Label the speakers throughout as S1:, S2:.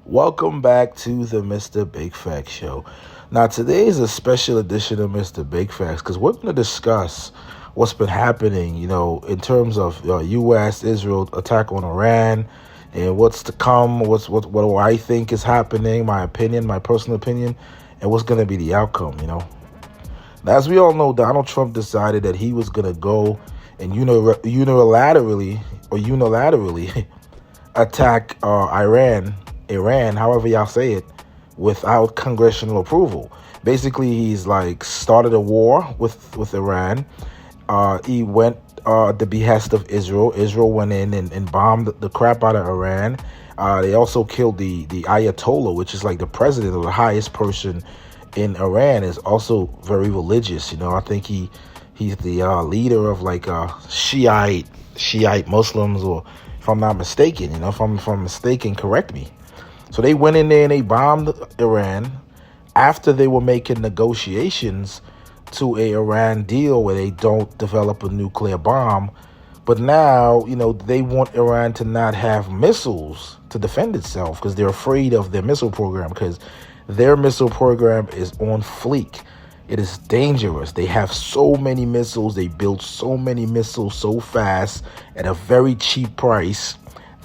S1: Welcome back to the Mr. Big Facts Show. Now, today is a special edition of Mr. Big Facts because we're going to discuss what's been happening, in terms of U.S. Israel attack on Iran and what's to come, what do I think is happening, my opinion, my personal opinion, and what's going to be the outcome. Now, as we all know, Donald Trump decided that he was going to go and unilaterally attack Iran, however y'all say it, without congressional approval. Basically, he's like started a war with Iran. He went at the behest of Israel. Israel went in and bombed the crap out of Iran. They also killed the Ayatollah, which is like the president or the highest person in Iran, is also very religious. I think he's the leader of like Shiite Muslims, or if I'm not mistaken. If I'm mistaken, correct me. So they went in there and they bombed Iran after they were making negotiations to a Iran deal where they don't develop a nuclear bomb. But now, they want Iran to not have missiles to defend itself because they're afraid of their missile program, because their missile program is on fleek. It is dangerous. They have so many missiles. They build so many missiles so fast at a very cheap price.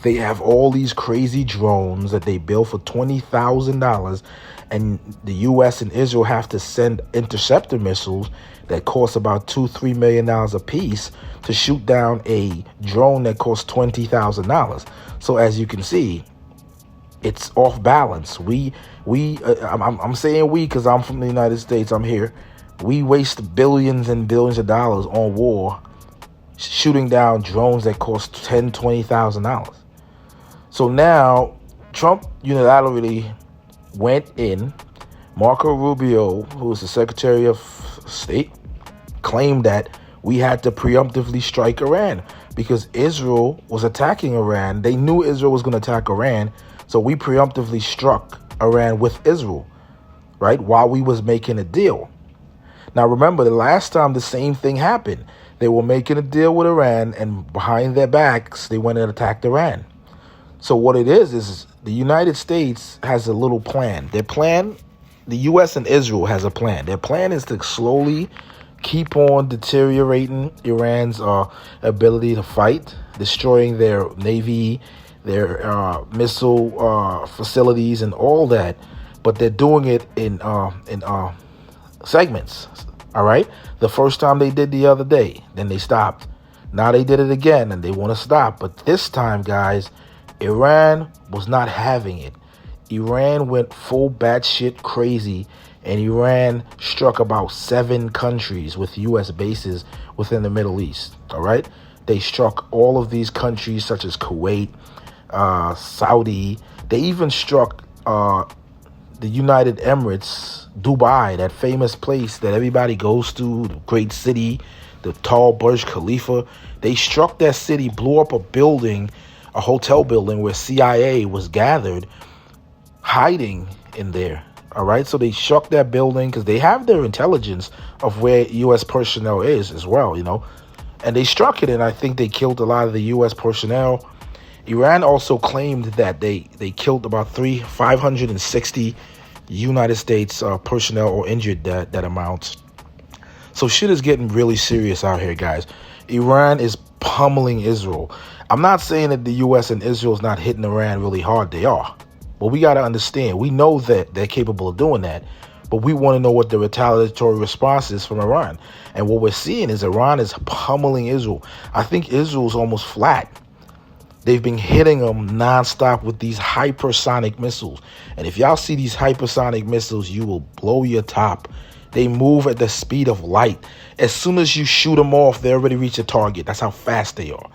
S1: They have all these crazy drones that they build for $20,000, and the U.S. and Israel have to send interceptor missiles that cost about $2-3 million a piece to shoot down a drone that costs $20,000. So as you can see, it's off balance. I'm saying we because I'm from the United States. I'm here. We waste billions and billions of dollars on war, shooting down drones that cost $10,000-$20,000. So now Trump unilaterally went in. Marco Rubio, who is the Secretary of State, claimed that we had to preemptively strike Iran because Israel was attacking Iran. They knew Israel was going to attack Iran, so we preemptively struck Iran with Israel, right, while we was making a deal. Now, remember, the last time the same thing happened. They were making a deal with Iran, and behind their backs, they went and attacked Iran. So what it is the United States has a little plan. Their plan, the U.S. and Israel has a plan. Their plan is to slowly keep on deteriorating Iran's ability to fight, destroying their navy, their missile facilities, and all that. But they're doing it in segments. All right. The first time they did the other day, then they stopped. Now they did it again, and they want to stop. But this time, guys, Iran was not having it. Iran went full batshit crazy, and Iran struck about 7 countries with U.S. bases within the Middle East. All right. They struck all of these countries such as Kuwait, Saudi. They even struck the United Emirates, Dubai, that famous place that everybody goes to, the great city, the tall Burj Khalifa. They struck that city, blew up a building, a hotel building where CIA was gathered, hiding in there. All right. So they struck that building because they have their intelligence of where U.S. personnel is as well, and they struck it. And I think they killed a lot of the U.S. personnel. Iran also claimed that they killed about 560 United States personnel, or injured that amount. So shit is getting really serious out here, guys. Iran is pummeling Israel. I'm not saying that the U.S. and Israel is not hitting Iran really hard. They are. But we got to understand, we know that they're capable of doing that. But we want to know what the retaliatory response is from Iran. And what we're seeing is Iran is pummeling Israel. I think Israel's almost flat. They've been hitting them nonstop with these hypersonic missiles. And if y'all see these hypersonic missiles, you will blow your top. They move at the speed of light. As soon as you shoot them off, they already reach a target. That's how fast they are.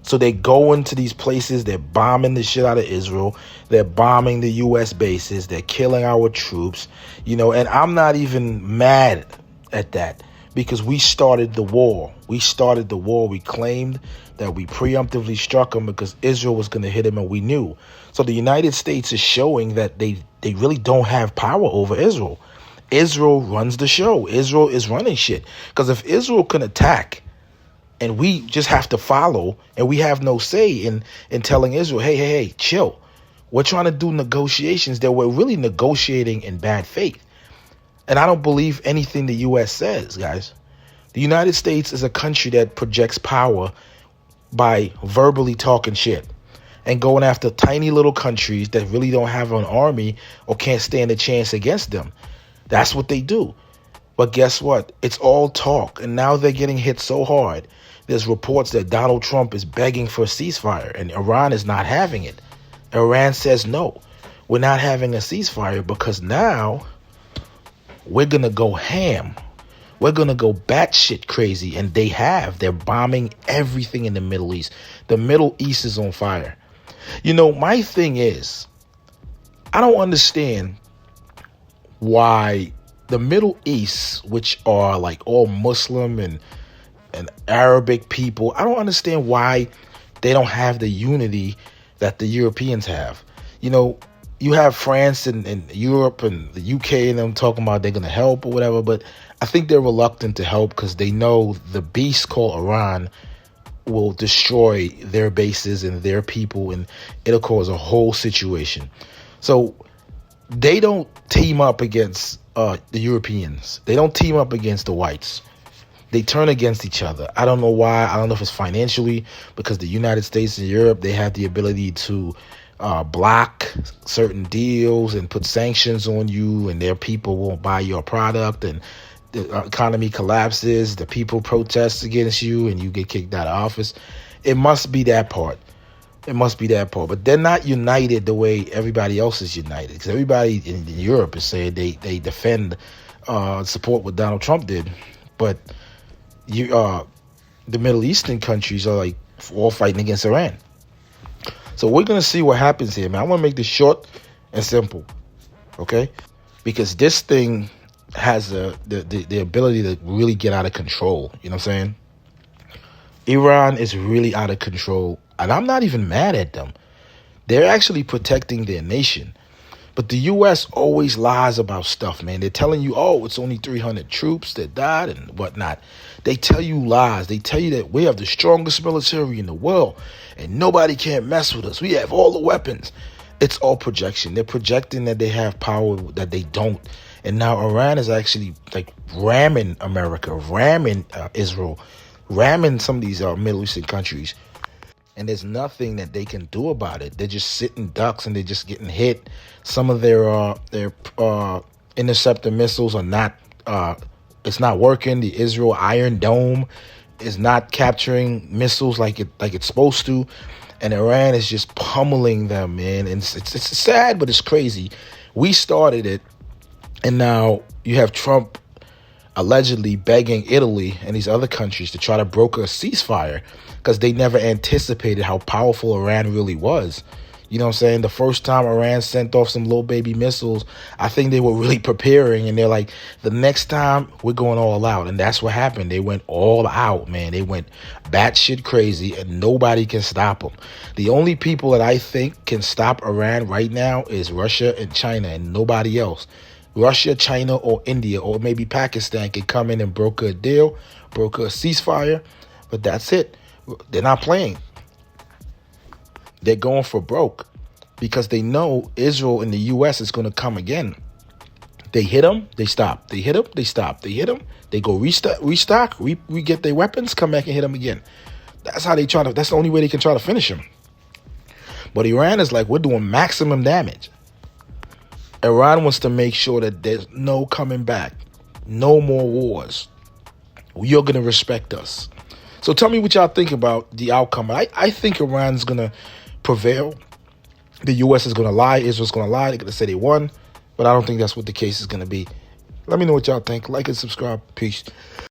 S1: So they go into these places. They're bombing the shit out of Israel. They're bombing the U.S. bases. They're killing our troops. And I'm not even mad at that because we started the war. We claimed that we preemptively struck them because Israel was going to hit them, and we knew. So the United States is showing that they really don't have power over Israel. Israel runs the show. Israel is running shit. Because if Israel can attack and we just have to follow, and we have no say in telling Israel, hey, chill. we're trying to do negotiations that we're really negotiating in bad faith. And I don't believe anything the U.S. says, guys. The United States is a country that projects power by verbally talking shit and going after tiny little countries that really don't have an army or can't stand a chance against them. That's what they do. But guess what? It's all talk. And now they're getting hit so hard. There's reports that Donald Trump is begging for a ceasefire and Iran is not having it. Iran says, no, we're not having a ceasefire because now we're going to go ham. We're going to go batshit crazy. And they have. They're bombing everything in the Middle East. The Middle East is on fire. You know, my thing is, I don't understand why the Middle East, which are like all Muslim and Arabic people, I don't understand why they don't have the unity that the Europeans have. You know, you have France and Europe and the UK and them talking about they're going to help or whatever, but I think they're reluctant to help because they know the beast called Iran will destroy their bases and their people, and it'll cause a whole situation. So they don't team up against the Europeans. They don't team up against the whites. They turn against each other. I don't know why. I don't know if it's financially, because the United States and Europe, they have the ability to block certain deals and put sanctions on you, and their people won't buy your product, and the economy collapses, the people protest against you, and you get kicked out of office. It must be that part. It must be that part. But they're not united the way everybody else is united, because everybody in Europe is saying they defend, support what Donald Trump did. But the Middle Eastern countries are like all fighting against Iran. So we're going to see what happens here, man. I want to make this short and simple, okay? Because this thing has the ability to really get out of control. You know what I'm saying? Iran is really out of control, and I'm not even mad at them. They're actually protecting their nation. But the U.S. always lies about stuff, man. They're telling you, oh, it's only 300 troops that died and whatnot. They tell you lies. They tell you that we have the strongest military in the world and nobody can't mess with us. We have all the weapons. It's all projection. They're projecting that they have power that they don't. And now Iran is actually like ramming America, ramming Israel, ramming some of these Middle Eastern countries. And there's nothing that they can do about it. They're just sitting ducks and they're just getting hit. Some of their interceptor missiles are not, it's not working. The Israel Iron Dome is not capturing missiles like it's supposed to. And Iran is just pummeling them, man. And it's sad, but it's crazy. We started it. And now you have Trump allegedly begging Italy and these other countries to try to broker a ceasefire because they never anticipated how powerful Iran really was. You know what I'm saying? The first time Iran sent off some little baby missiles, I think they were really preparing, and they're like, the next time we're going all out. And that's what happened. They went all out, man. They went batshit crazy, and nobody can stop them. The only people that I think can stop Iran right now is Russia and China, and nobody else. Russia, China, or India, or maybe Pakistan can come in and broker a deal, broker a ceasefire, but that's it. They're not playing. They're going for broke because they know Israel and the U.S. is going to come again. They hit them, they stop. They hit them, they stop. They hit them, they go restock, we get their weapons, come back and hit them again. That's how they try to. That's the only way they can try to finish them. But Iran is like, we're doing maximum damage. Iran wants to make sure that there's no coming back, no more wars. You're going to respect us. So tell me what y'all think about the outcome. I think Iran's going to prevail. The U.S. is going to lie. Israel's going to lie. They're going to say they won. But I don't think that's what the case is going to be. Let me know what y'all think. Like and subscribe. Peace.